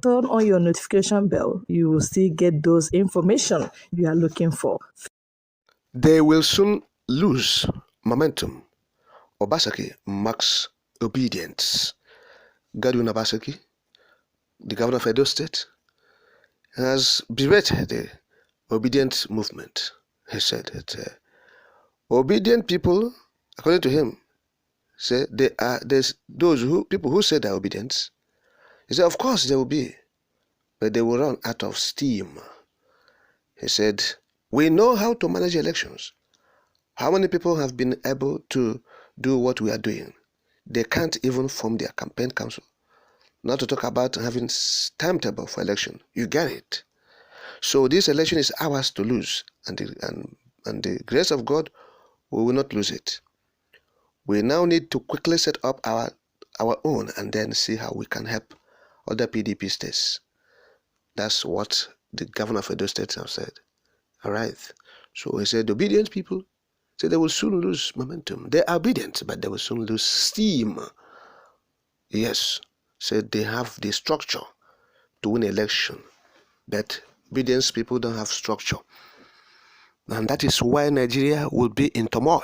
turn on your notification bell, you will still get those information you are looking for. They will soon lose momentum. Obaseki marks obedience. Godwin Obaseki, the governor of Edo State, has berated the obedient movement. He said that obedient people, according to him, say there's people who say they're obedient. He said, of course there will be, but they will run out of steam. He said, we know how to manage elections. How many people have been able to do what we are doing? They can't even form their campaign council. Not to talk about having timetable for election. You get it. So this election is ours to lose, and the grace of God, we will not lose it. We now need to quickly set up our own and then see how we can help other PDP states. That's what the governor of Edo State have said. All right. So he said, obedient people say they will soon lose momentum. They are obedient, but they will soon lose steam. Yes, said they have the structure to win election, but obedience people don't have structure. And that is why Nigeria will be in turmoil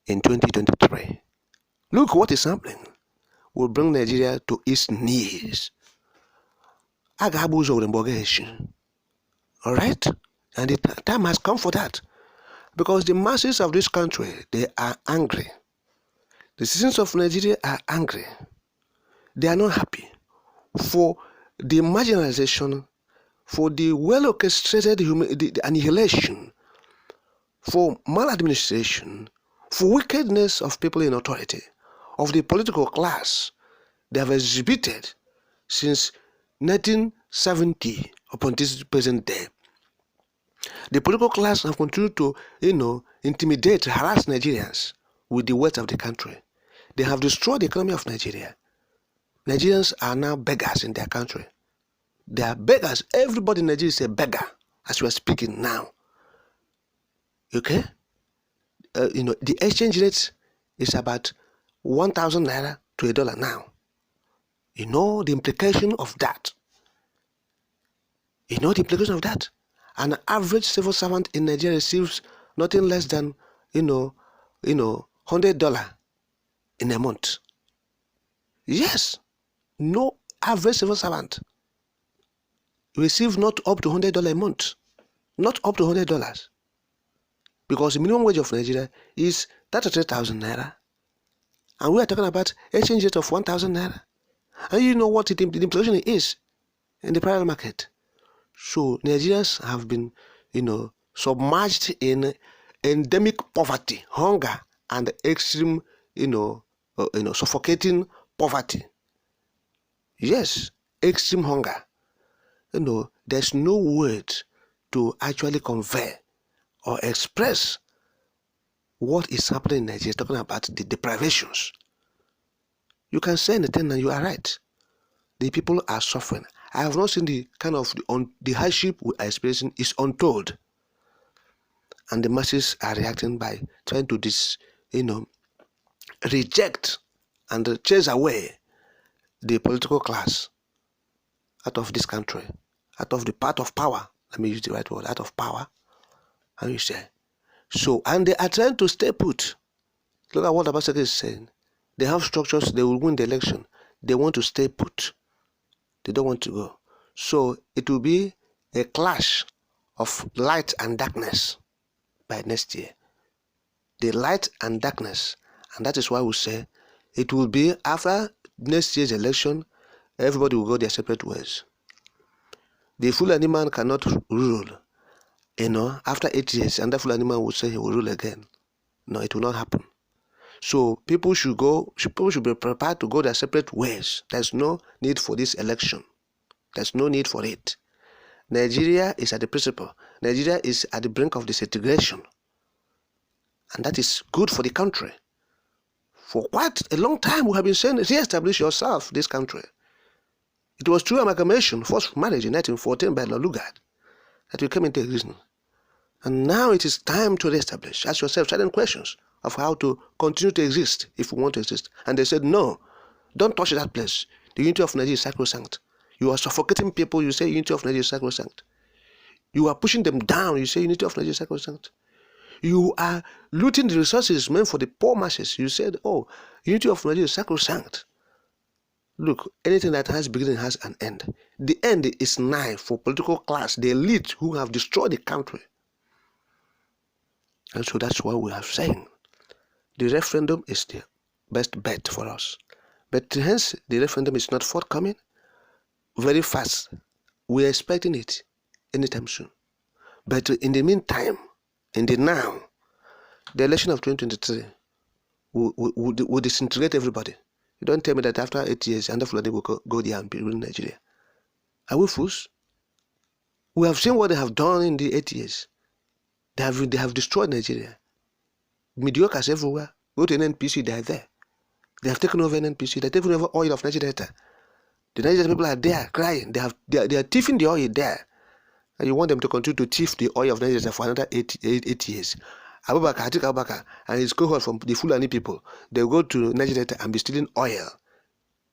in 2023. Look what is happening. Will bring Nigeria to its knees. All right? And the time has come for that. Because the masses of this country, they are angry. The citizens of Nigeria are angry. They are not happy for the marginalization, for the well-orchestrated the annihilation, for maladministration, for wickedness of people in authority, of the political class they have exhibited since 1970 upon this present day. The political class have continued to, intimidate, harass Nigerians with the wealth of the country. They have destroyed the economy of Nigeria. Nigerians are now beggars in their country. They are beggars. Everybody in Nigeria is a beggar as we are speaking now. Okay? The exchange rate is about 1,000 naira to $1 now. You know the implication of that. You know the implication of that. An average civil servant in Nigeria receives nothing less than, $100 in a month. Yes. No average civil servant receives not up to $100 a month. Not up to $100. Because the minimum wage of Nigeria is 33,000 naira. And we are talking about exchange rate of 1,000 naira. And you know what the implication is in the private market. So Nigerians have been, submerged in endemic poverty, hunger, and extreme, suffocating poverty. Yes, extreme hunger. There's no word to actually convey or express what is happening in Nigeria, talking about the deprivations. You can say anything and you are right. The people are suffering. I have not seen the kind of the hardship we are experiencing is untold. And the masses are reacting by trying to reject and chase away the political class out of this country, out of the part of power. Let me use the right word, out of power. And you say, so, and they are trying to stay put. Look at what Obaseki is saying. They have structures, they will win the election. They want to stay put. They don't want to go. So it will be a clash of light and darkness by next year. The light and darkness. And that is why we say it will be after next year's election, everybody will go their separate ways. The Fulani man cannot rule, after 8 years, and the Fulani man will say he will rule again. No, it will not happen. So people should be prepared to go their separate ways. There's no need for this election. There's no need for it. Nigeria is at the principle. Nigeria is at the brink of disintegration. And that is good for the country. For quite a long time, we have been saying, re-establish yourself, this country. It was through amalgamation, forced marriage in 1914 by Lord Lugard, that we came into existence. And now it is time to re-establish. Ask yourself certain questions of how to continue to exist if we want to exist. And they said, no, don't touch that place. The unity of Nigeria is sacrosanct. You are suffocating people, you say unity of Nigeria is sacrosanct. You are pushing them down, you say unity of Nigeria is sacrosanct. You are looting the resources meant for the poor masses. You said, oh, unity of Nigeria is sacrosanct. Look, anything that has beginning has an end. The end is nigh for political class, the elite who have destroyed the country. And so that's why we are saying the referendum is the best bet for us. But hence, the referendum is not forthcoming very fast. We are expecting it anytime soon. But in the meantime, in the now, the election of 2023 will disintegrate everybody. You don't tell me that after 8 years, Under Fulani will go there and be ruling Nigeria. Are we fools? We have seen what they have done in the 8 years. They have destroyed Nigeria. Mediocres everywhere. Go to NNPC, they are there. They have taken over NNPC. They have taken over oil of Nigeria. The Nigerian people are there crying. They are thieving the oil there. And you want them to continue to thief the oil of Nigeria for another 8 years. Abubakar and his cohort from the Fulani people, they go to Nigeria and be stealing oil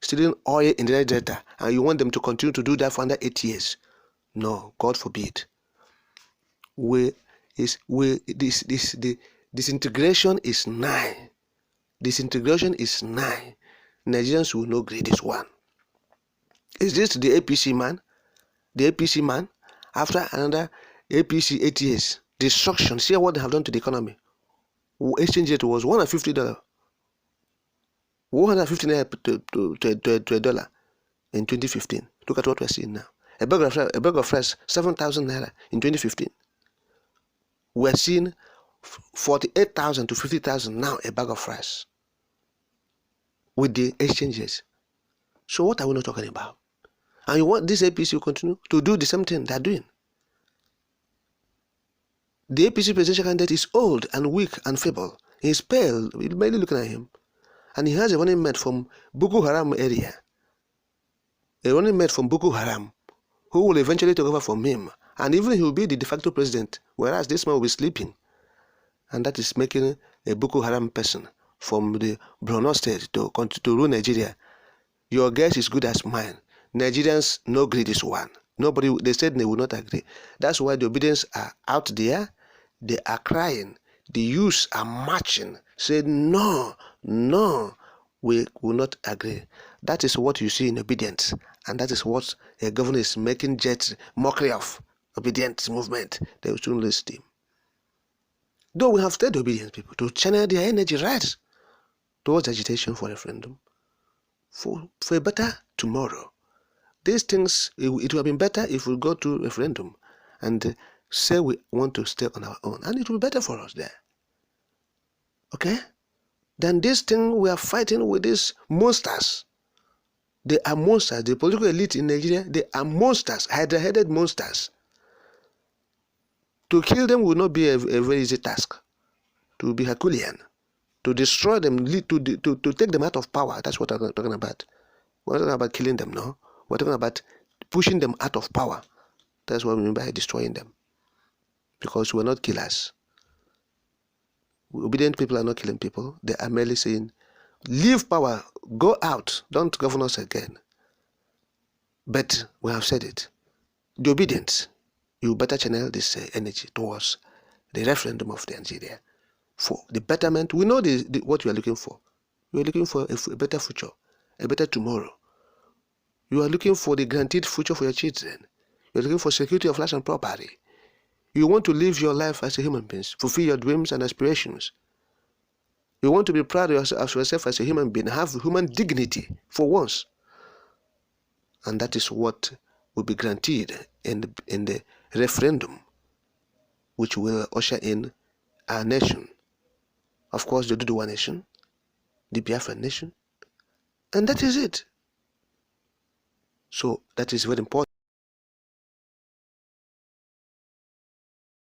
in the Nigeria, and you want them to continue to do that for another 8 years. No, God forbid. The disintegration is nigh. Disintegration is nigh. Nigerians will not agree this one. Is this the APC man? The APC man, after another APC 8 years, destruction. See what they have done to the economy. Exchange rate was $150. $150 to a dollar in 2015. Look at what we're seeing now. A bag of rice, 7,000 naira in 2015. We're seeing 48,000 to 50,000 now a bag of rice with the exchanges. So what are we not talking about? And you want this APC to continue to do the same thing they're doing. The APC presidential candidate is old and weak and feeble. He's pale, you're barely looking at him. And he has a running mate from Boko Haram area. A running mate from Boko Haram who will eventually take over from him. And even he will be the de facto president, whereas this man will be sleeping. And that is making a Boko Haram person from the Borno state to rule Nigeria. Your guess is good as mine. Nigerians no agree this one. Nobody, they said they will not agree. That's why the obedience are out there. They are crying. The youths are marching. Say no, we will not agree. That is what you see in obedience. And that is what a governor is making jet mockery of. Obedience movement. They will soon lose him. Though we have stayed obedient people to channel their energy right towards agitation for referendum. For a better tomorrow. These things, it would have been better if we go to referendum and say we want to stay on our own. And it will be better for us there. Okay? Then this thing we are fighting with these monsters. They are monsters. The political elite in Nigeria, they are monsters, hydra-headed monsters. To kill them will not be a very easy task. To be Herculean. To destroy them, to take them out of power. That's what I'm talking about. We're not talking about killing them, no. We're talking about pushing them out of power. That's what we mean by destroying them. Because we're not killers. Obedient people are not killing people. They are merely saying, leave power, go out, don't govern us again. But we have said it. The obedience, you better channel this energy towards the referendum of Nigeria. For the betterment, we know what you are looking for. You are looking for a better future, a better tomorrow. You are looking for the guaranteed future for your children. You are looking for security of life and property. You want to live your life as a human being, fulfill your dreams and aspirations. You want to be proud of yourself as a human being, have human dignity for once. And that is what will be granted in the referendum, which will usher in our nation. Of course, the Duduwa nation, the Biafran nation, and that is it. So that is very important.